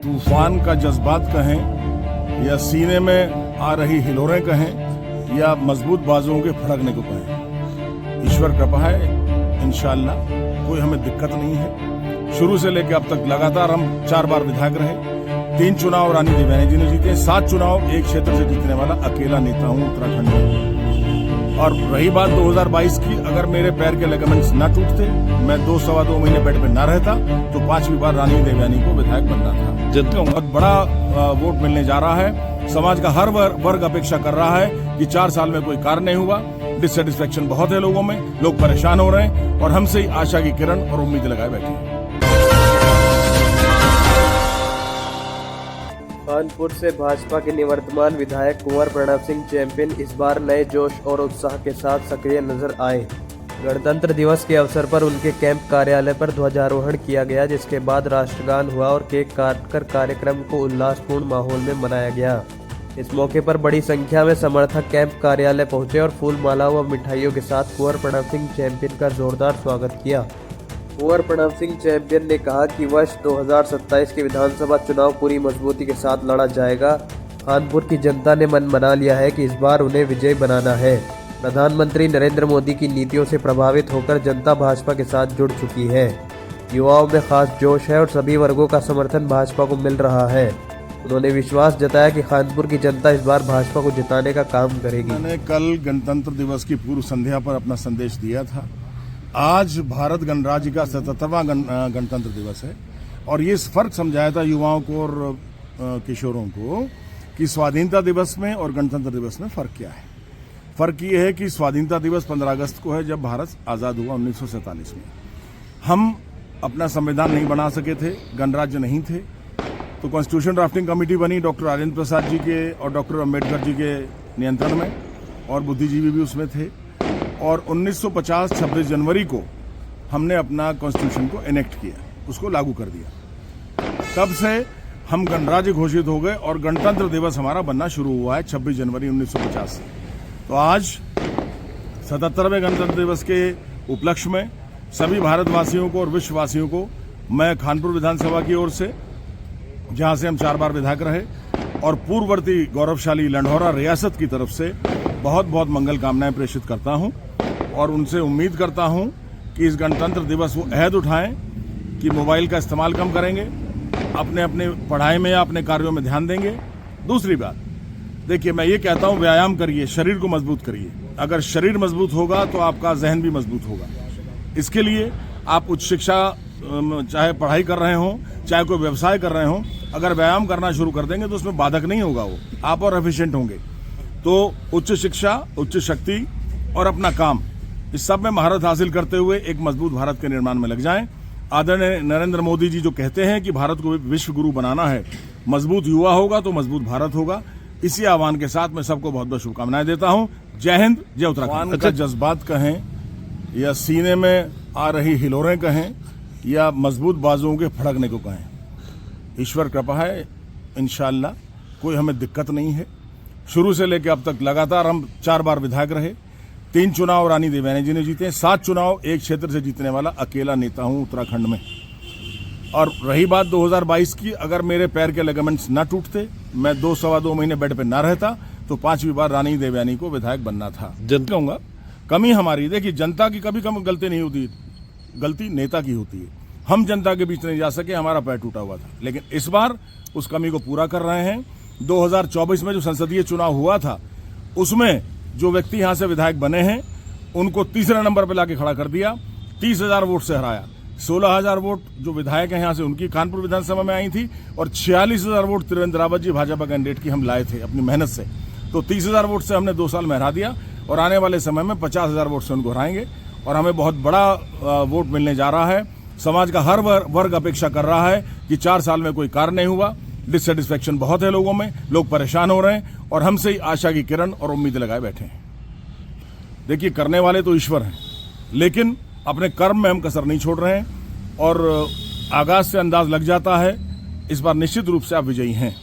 तूफान का जज्बात कहें या सीने में आ रही हिलोरें कहें या मजबूत बाजुओं के फड़कने को कहें, ईश्वर कृपा है। इंशाअल्लाह कोई हमें दिक्कत नहीं है। शुरू से लेकर अब तक लगातार हम 4 बार विधायक रहे। 3 चुनाव रानी देवयानी जी ने जीते, 7 चुनाव एक क्षेत्र से जीतने वाला अकेला नेता हूं उत्तराखंड में। और रही बात 2022 की, अगर मेरे पैर के लिगामेंट्स न टूटते, मैं 2-2.25 महीने बेड पे न रहता, तो 5वीं बार रानी देवयानी को विधायक बनना था। बहुत बड़ा वोट मिलने जा रहा है। समाज का हर वर्ग अपेक्षा कर रहा है कि 4 साल में कोई कार्य नहीं हुआ। डिससेटिस्फेक्शन बहुत है लोगों में, लोग परेशान हो रहे हैं और हमसे ही आशा की किरण और उम्मीद लगाए बैठे हैं। कानपुर से भाजपा के निवर्तमान विधायक कुंवर प्रणव सिंह चैंपियन इस बार नए जोश और उत्साह के साथ सक्रिय नजर आए। गणतंत्र दिवस के अवसर पर उनके कैंप कार्यालय पर ध्वजारोहण किया गया, जिसके बाद राष्ट्रगान हुआ और केक काटकर कार्यक्रम को उल्लासपूर्ण माहौल में मनाया गया। इस मौके पर बड़ी संख्या में समर्थक कैंप कार्यालय पहुंचे और फूल माला व मिठाइयों के साथ कुंवर प्रणव सिंह चैंपियन का जोरदार स्वागत किया। कुंवर प्रणव सिंह चैंपियन ने कहा कि वर्ष 2027 के विधानसभा चुनाव पूरी मजबूती के साथ लड़ा जाएगा। कानपुर की जनता ने मन बना लिया है कि इस बार उन्हें विजयी बनाना है। प्रधानमंत्री नरेंद्र मोदी की नीतियों से प्रभावित होकर जनता भाजपा के साथ जुड़ चुकी है। युवाओं में खास जोश है और सभी वर्गों का समर्थन भाजपा को मिल रहा है। उन्होंने विश्वास जताया कि कानपुर की जनता इस बार भाजपा को जिताने का काम करेगी। मैंने कल गणतंत्र दिवस की पूर्व संध्या पर अपना संदेश दिया था। आज भारत गणराज्य का 77वां गणतंत्र दिवस है और ये फर्क समझाया था युवाओं को और किशोरों को कि स्वाधीनता दिवस में और गणतंत्र दिवस में फर्क क्या है। फर्क ये है कि स्वाधीनता दिवस 15 अगस्त को है, जब भारत आजाद हुआ 1947 में। हम अपना संविधान नहीं बना सके थे, गणराज्य नहीं थे, तो कॉन्स्टिट्यूशन ड्राफ्टिंग कमेटी बनी डॉक्टर राजेंद्र प्रसाद जी के और डॉक्टर अम्बेडकर जी के नियंत्रण में, और बुद्धिजीवी भी उसमें थे। और 1950 26 जनवरी को हमने अपना कॉन्स्टिट्यूशन को एनेक्ट किया, उसको लागू कर दिया। तब से हम गणराज्य घोषित हो गए और गणतंत्र दिवस हमारा बनना शुरू हुआ है 26 जनवरी 1950 से। तो आज 77वें गणतंत्र दिवस के उपलक्ष्य में सभी भारतवासियों को और विश्ववासियों को मैं कानपुर विधानसभा की ओर से, जहां से हम 4 बार विधायक रहे, और पूर्ववर्ती गौरवशाली लंढौरा रियासत की तरफ से बहुत बहुत मंगल कामनाएं प्रेषित करता हूं और उनसे उम्मीद करता हूं कि इस गणतंत्र दिवस वो अहद उठाएं कि मोबाइल का इस्तेमाल कम करेंगे, अपने अपने पढ़ाई में या अपने कार्यों में ध्यान देंगे। दूसरी बात, देखिए मैं ये कहता हूं, व्यायाम करिए, शरीर को मजबूत करिए। अगर शरीर मजबूत होगा तो आपका जहन भी मजबूत होगा। इसके लिए आप उच्च शिक्षा, चाहे पढ़ाई कर रहे हों, चाहे कोई व्यवसाय कर रहे हों, अगर व्यायाम करना शुरू कर देंगे तो उसमें बाधक नहीं होगा, वो आप और एफिशिएंट होंगे। तो उच्च शिक्षा, उच्च शक्ति और अपना काम, इस सब में महारत हासिल करते हुए एक मजबूत भारत के निर्माण में लग जाएं। आदरणीय नरेंद्र मोदी जी जो कहते हैं कि भारत को विश्व गुरु बनाना है, मजबूत युवा होगा तो मजबूत भारत होगा। इसी आह्वान के साथ मैं सबको बहुत बहुत शुभकामनाएं देता हूं। जय हिंद, जय उत्तराखंड। का जज्बात कहें या सीने में आ रही हिलोरें कहें या मजबूत बाजुओं के फड़कने को कहें, ईश्वर कृपा है। इंशाअल्लाह कोई हमें दिक्कत नहीं है। शुरू से लेकर अब तक लगातार हम 4 बार विधायक रहे। 3 चुनाव रानी देवयानी जी ने जीते, 7 चुनाव एक क्षेत्र से जीतने वाला अकेला नेता हूं उत्तराखंड में। और रही बात 2022 की, अगर मेरे पैर के लिगामेंट्स न टूटते, मैं 2-2.25 महीने बेड पे न रहता, तो 5वीं बार रानी देवयानी को विधायक बनना था। कहूंगा कमी हमारी, देखिए जनता की कभी कम गलती नहीं होती, गलती नेता की होती है। हम जनता के बीच नहीं जा सके, हमारा पैर टूटा हुआ था, लेकिन इस बार उस कमी को पूरा कर रहे हैं। 2024 में जो संसदीय चुनाव हुआ था, उसमें जो व्यक्ति यहां से विधायक बने हैं उनको तीसरे नंबर पर लाके खड़ा कर दिया, 30,000 वोट से हराया। 16,000 वोट जो विधायक हैं यहां से उनकी कानपुर विधानसभा में आई थी, और 46,000 वोट त्रिवेंद्र रावत जी भाजपा कैंडिडेट की हम लाए थे अपनी मेहनत से। तो 30,000 वोट से हमने 2 साल में हरा दिया और आने वाले समय में 50,000 वोट से उनको हराएंगे और हमें बहुत बड़ा वोट मिलने जा रहा है। समाज का हर वर्ग अपेक्षा कर रहा है कि 4 साल में कोई कार्य नहीं हुआ। डिससेटिस्फेक्शन बहुत है लोगों में, लोग परेशान हो रहे हैं और हमसे ही आशा की किरण और उम्मीद लगाए बैठे हैं। देखिए करने वाले तो ईश्वर हैं, लेकिन अपने कर्म में हम कसर नहीं छोड़ रहे हैं और आगाज से अंदाज लग जाता है, इस बार निश्चित रूप से आप विजयी हैं।